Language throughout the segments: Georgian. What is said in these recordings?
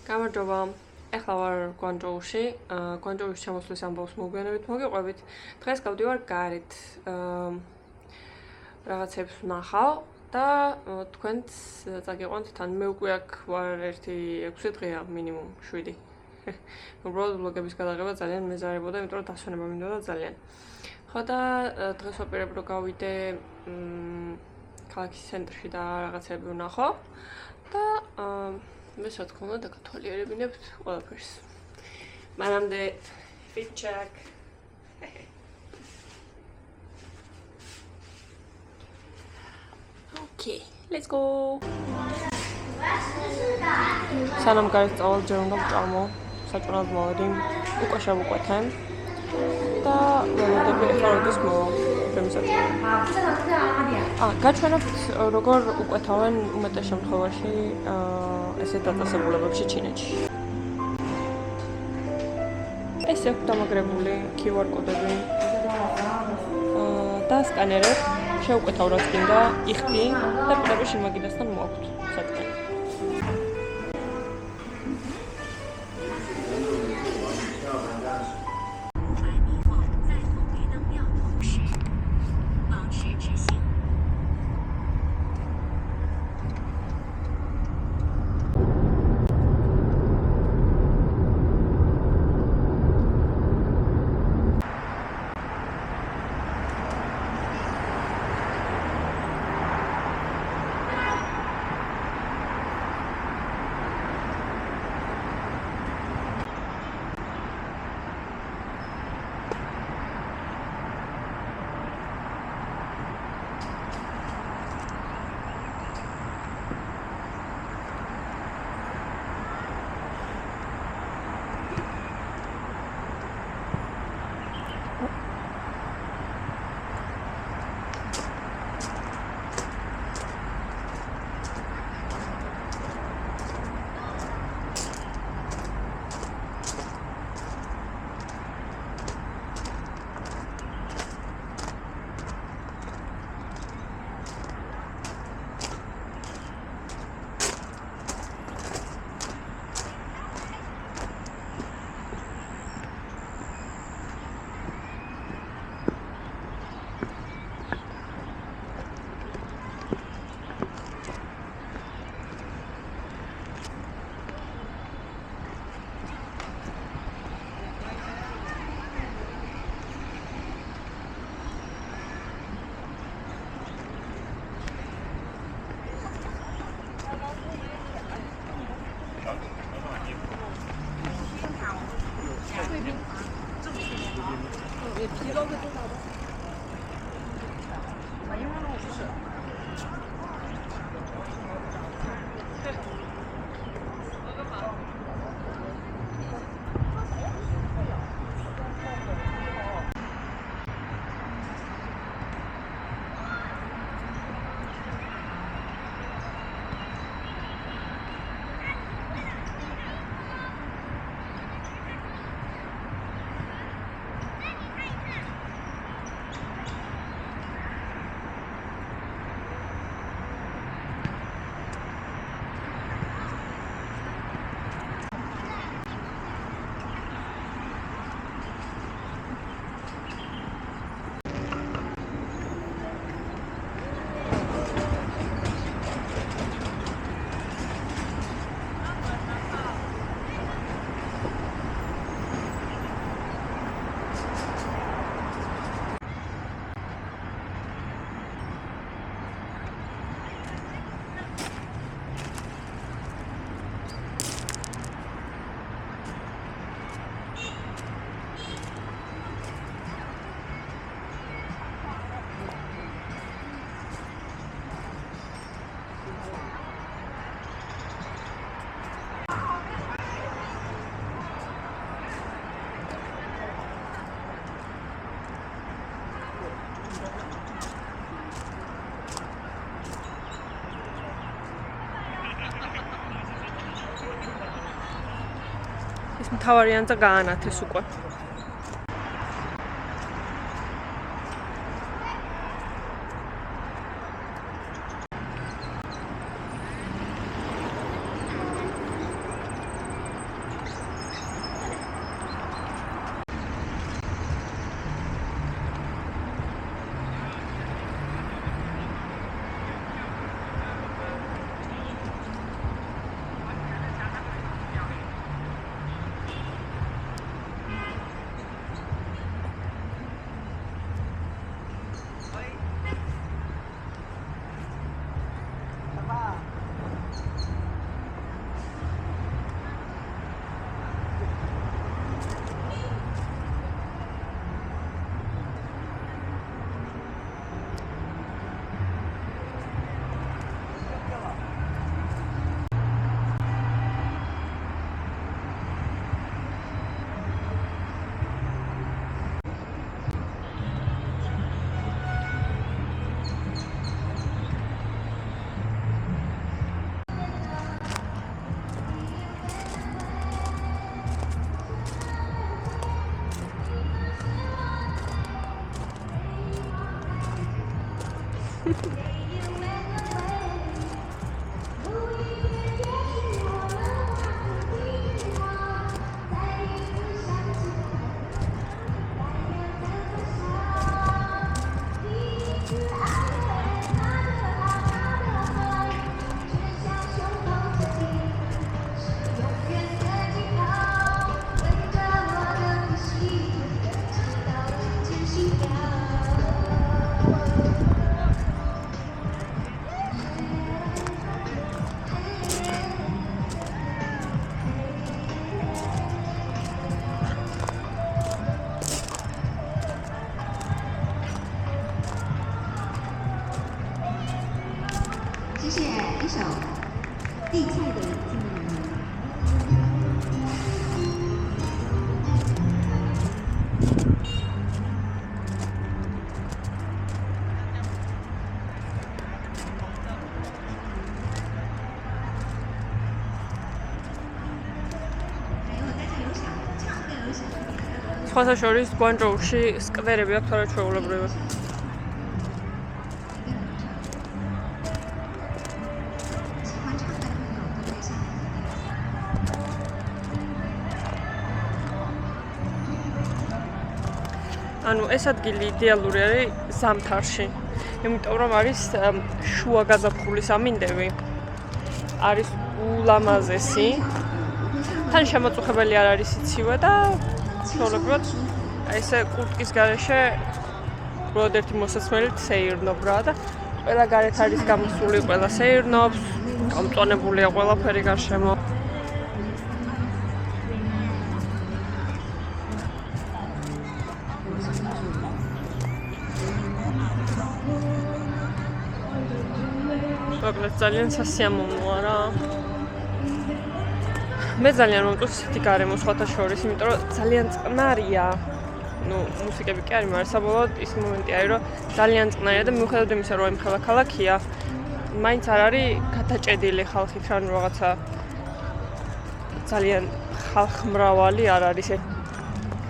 გამარჯობა. Ახლა ვარ გვანჯოუში. გვანჯოუში ჩამოსვლის ამბავს მოგვიანებით მოგიყვებით. დღეს გავდივარ გარეთ. რაღაცებს ვნახავ და თქვენც წაგიყვანთ თან. მე უკვე აქ ვარ 6 დღეა მინიმუმ 7. უბრალოდ ვლოგების გადაღება ძალიან მეზარებოდა, იმიტომ რომ დასვენება მინდოდა ძალიან. ხო და დღეს ვაპირებ რომ გავიდე ქალაქის ცენტრში და რაღაცები ვნახო და მე რა თქმა უნდა დაგათვალიერებინებთ ყველაფერს. მანამდე fit check. Okay, let's go. სანამ გარესწავლ ჯერ უნდა ვჭამო, საჭმელად მოვედი, უკვე შევუკვეთე და ველოდები ახლა როდის მოვა პრემისაჭმელი. გაჩვენებთ როგორ უკვეთავენ უმეტეს შემთხვევაში ესეთ დაწესებულებებში ჩინეთში. ეს აქვს დამაგრებული QR კოდები და სკანერებ, შევკვეთავ რაც გინდა, იხდი და პირდაპირ შემაგიდასთან მოაქვთ საჭმელი. ეს მთავარი ანძა გაანათეს უკვე. სხვათა შორის გვანჯოუში სკვერები აქვს არა ჩვეულებრივი. ანუ ეს ადგილი იდეალური არის ზამთარში. იმიტომ რომ არის შუა გაზაფხულის ამინდები. არის ულამაზესი. თან შემოწუხებელი არ არის იცივე და ჩვეულებრივად ესე კურტკის გარეშე უბრალოდ ერთი მოსასმელით სეირნობ რა და ყველა გარეთ არის გამოსული, ყველა სეირნობს, გამწვანებულია ყველაფერი გარშემო. ძალიან სასიამოვნოა რა. მე ძალიან მომწონს ისეთი გარემო სხვათა შორის, იმიტომ რომ ძალიან წყნარია. ნუ მუსიკები კი არის, მაგრამ საბოლოოდ ის მომენტი არის, რომ ძალიან წყნარია და მიუხედავად იმისა, რომ იმ ქალაქია, მაინც არ არის გადაჭედილი ხალხით, რა რაღაცა ძალიან ხალხმრავალი არ არის.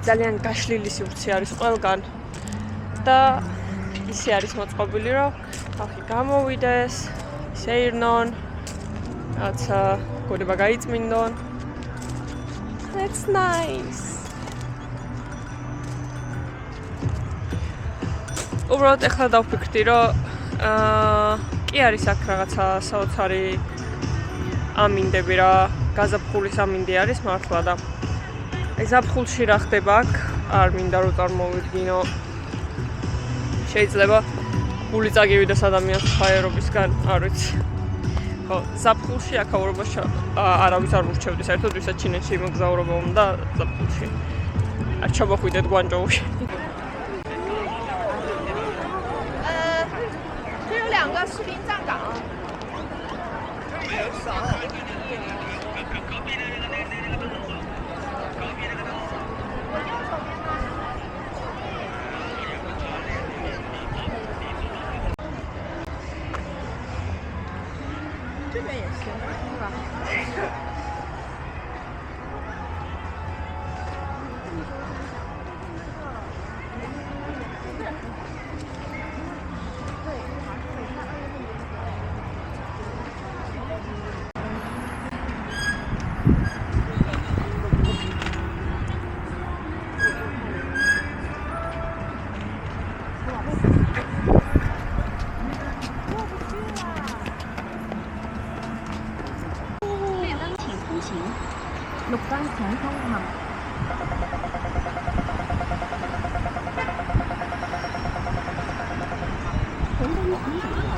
ძალიან გაშლილი სივრცე არის ყველგან და ისე არის მოწყობილი, რომ ხალხი გამოვიდეს Seirnon, რაცა გონება გაიწმინდონ. That's nice. უბრალოდ ახლა დავფიქრდი, რომ კი არის აქ რაღაცა საოცარი ამინდები რა, გაზაფხულის ამინდი არის მართლა და აი ზაფხულში რა ხდება აქ, არ მინდა რომ წარმოვიდგინო. შეიძლება გული წაგივიდეს ადამიანს ხაერობისგან, არ ვიცი. ხო, ზაფხულში აქაურობაში არავის არ ურჩევდი, საერთოდ ვისაც ჩინეთში იმოგზაურობა უნდა ზაფხულში. არ ჩამოხვიდეთ გვანჯოუში. 这有2个士兵站岗。这边也行，是吧？6番前方向。红灯停止了。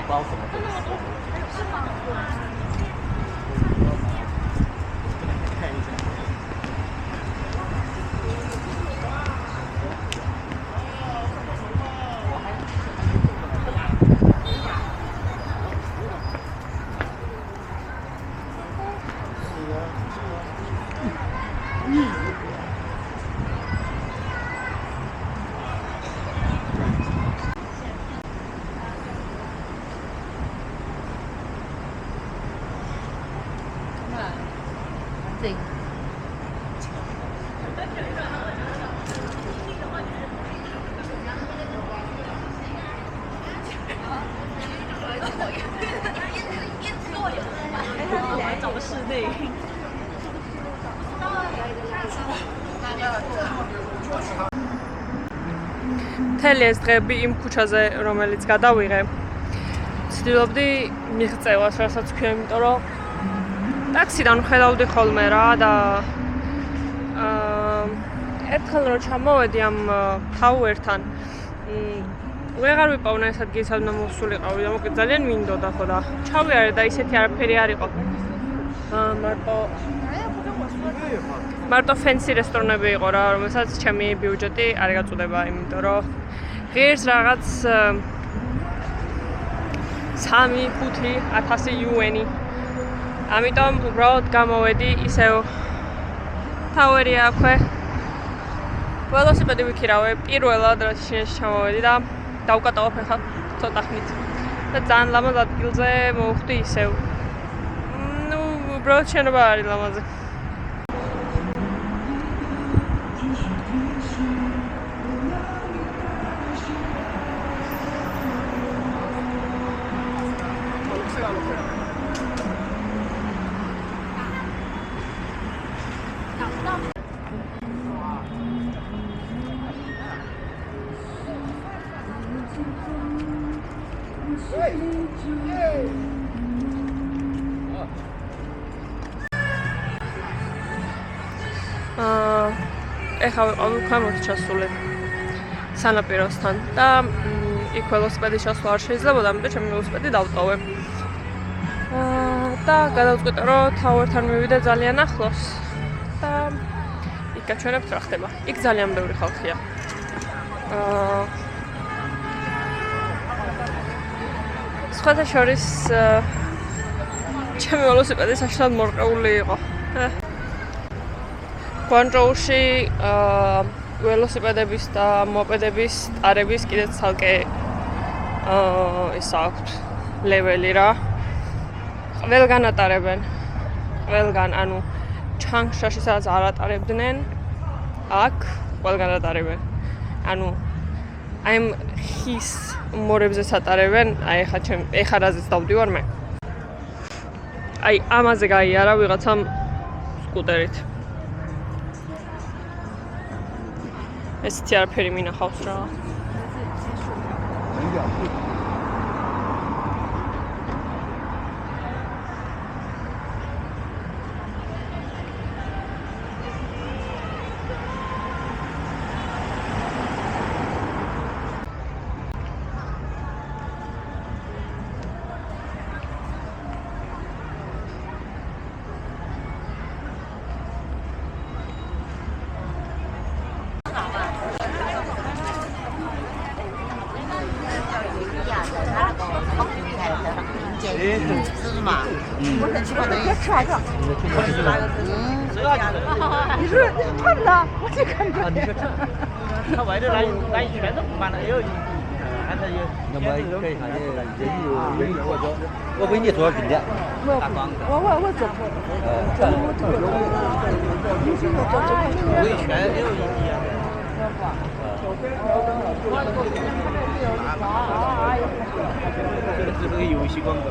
包什么东西？是吗？看一下。景。 მთელი ეს დღეები იმ ქუჩაზე, რომელიც გადავიღე, ვცდილობდი მიღწევას, რასაც ვქია, იმიტომ რომ ტაქსიდან ხედავდი ხოლმე რა და ერთხელ რომ ჩამოვედი ამ Tower-თან, ვეღარ ვიპოვნა ეს ადგილი, სადაც მოსულიყავი და მოკლედ ძალიან მინდოდა ხო და ჩავიარე და ისეთი არაფერი არ იყო. მარტო ფენსი რესტორნები იყო რა, რომელსაც ჩემი ბიუჯეტი არ გაწუდება, იმიტომ რომ ღირს რაღაც 3-5-1000 UN-ი. ამიტომ უბრალოდ გამოვედი ისევ Tower-ი აქვე. ველოსიპედი ვიქირავე პირველად რაც შინაში ჩამოვედი და დავკატავ ხა ცოტა ხნით. და ძალიან ლამაზ ადგილზე მოვხვდი ისევ. ნუ უბრალოდ შენობა არის ლამაზი. ეხლა ვიყავი ქვემოთ ჩასული სანაპიროსთან და იქ ველოსიპედი ჩასვლა არ შეიძლებოდა, ამიტომ ჩემი ველოსიპედი დავტოვე. და გადავწყვიტე, რომ Tower-თან მივიდე ძალიან ახლოს და იქ გაჩვენებთ რა ხდება. იქ ძალიან ბევრი ხალხია. სხვათა შორის ჩემი ველოსიპედი საშინლად მორყეული იყო. გვანჭოუში ველოსიპედების და მოპედების ტარების კიდეც ცალკე ის აქვთ ლეველი რა. ყველგან ატარებენ. ყველგან, ანუ ჩანგშაში სადაც არ ატარებდნენ, აქ ყველგან ატარებენ. ანუ აი ამ ხის მორებზეც ატარებენ, აი ეხა რაზეც დავდივარ მე. აი ამაზე გაიარა ვიღაცამ სკუტერით. ესეთი არაფერი მინახავს რა.你是唱的，我去看着。你说唱，他外头来一圈都不办了，有，看他有。那么可以看见人有活着，我给你多少斤的？我做不。围一圈有意义啊。这是个游戏广告。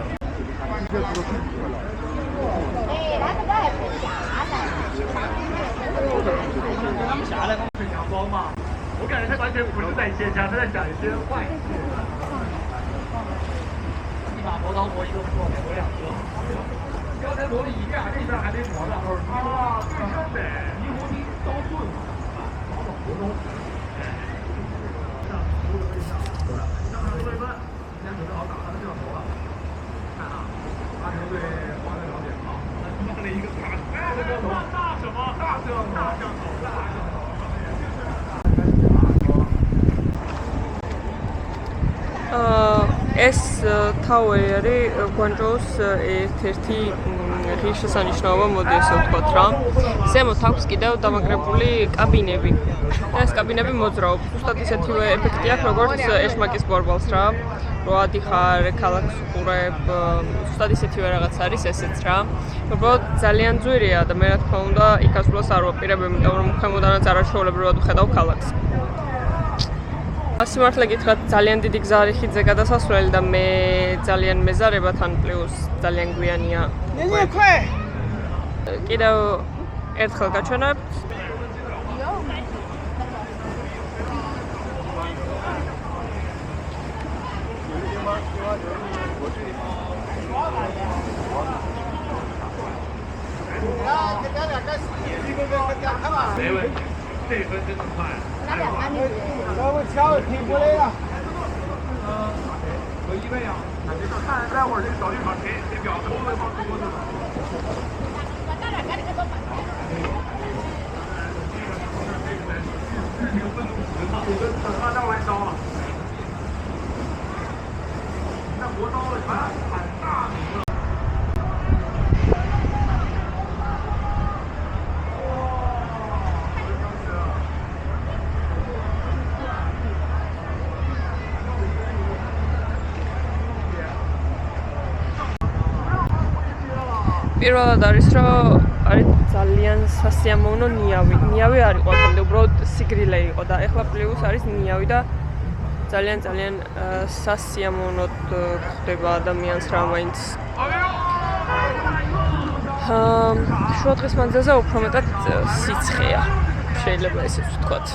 下来非常光嘛，我感觉他完全不是在接枪，他在讲一些坏事。一把磨刀磨一个磨两个，刚才磨了一遍，这边还没磨呢。啊，对对对，一磨一刀钝嘛，刀的活动。ეს ტაუერი არის გვანჭოუს ერთ-ერთი ღირსშესანიშნაობა, მოდი ესე ვთქვათ რა. ზემოთ აქვს კიდევ დამაგრებული კაბინები. და ეს კაბინები მოძრაობს. ზუსტად ისეთივე ეფექტი აქვს, როგორც ეშმაკის ბორბალს რა. რო ადიხარ, ქალაქს უყურებ, ზუსტად ისეთივე რაღაც არის ესეც რა. უბრალოდ ძალიან ძვირია და მე რა თქმა უნდა იქ ასვლას არ ვაპირებ, იმიტომ რომ ქვემოდანაც არაჩვეულებრივად ვხედავ ქალაქს. სიმართლე გითხრათ, ძალიან დიდი გზა არის ხიდზე გადასასვლელი და მე ძალიან მეზარება თან პლუს ძალიან გვიანია. კიდევ ერთხელ გაჩვენებთ.没问题，这分真的快。我瞧挺不累了。有一位啊，看待会儿这小绿卡给表头的放桌子上。这个愤怒等到这玩烧了，那活烧了喊大名了。პირველად არის რომ არის ძალიან სასიამოვნო ნიავი. ნიავი არ იყო აქამდე, უბრალოდ სიგრილე იყო და ეხლა პლუს არის ნიავი და ძალიან სასიამოვნოდ ხდება ადამიანს რა მაინც. შუადღის მანძილზე უფრო მეტად სიცხეა. შეიძლება ესეც ვთქვათ.